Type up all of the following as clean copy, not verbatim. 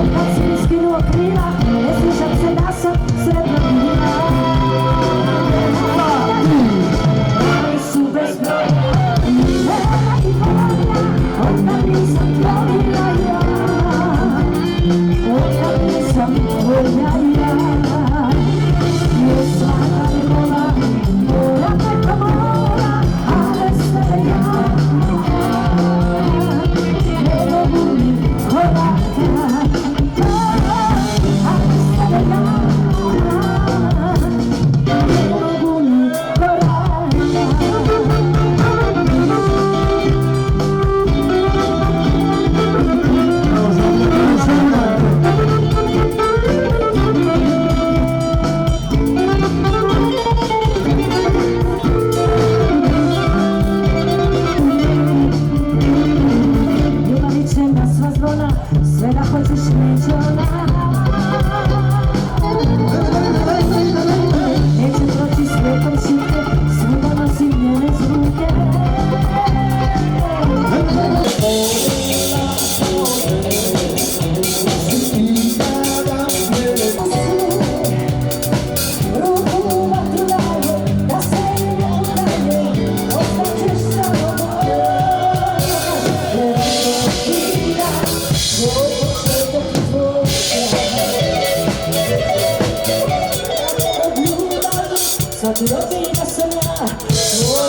Odkad si mi skinuo krila, ne sjećam se da sam sretna bila. Ali su bez broja, nema i volja, odkad nisam volila ja. Odkad nisam volja ja. Jer svaka mi vola, mora preko mora, a bez tebe ja. Ne mogu ni koraka, a bez tebe ja. Ne mogu ni koraka. Ljubaviće na sva zvona, sve da hoćeš neće ona. Neće proći svijetom šutke, svima nosim njene zvuke. Ruku u vatru daje, da se ide u dalje, ostaćeš samo moja. Sad rodina sam ja, tvoja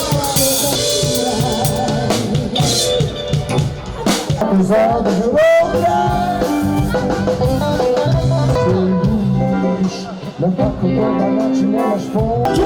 za da života. Na tako dobar način nemaš pomoć.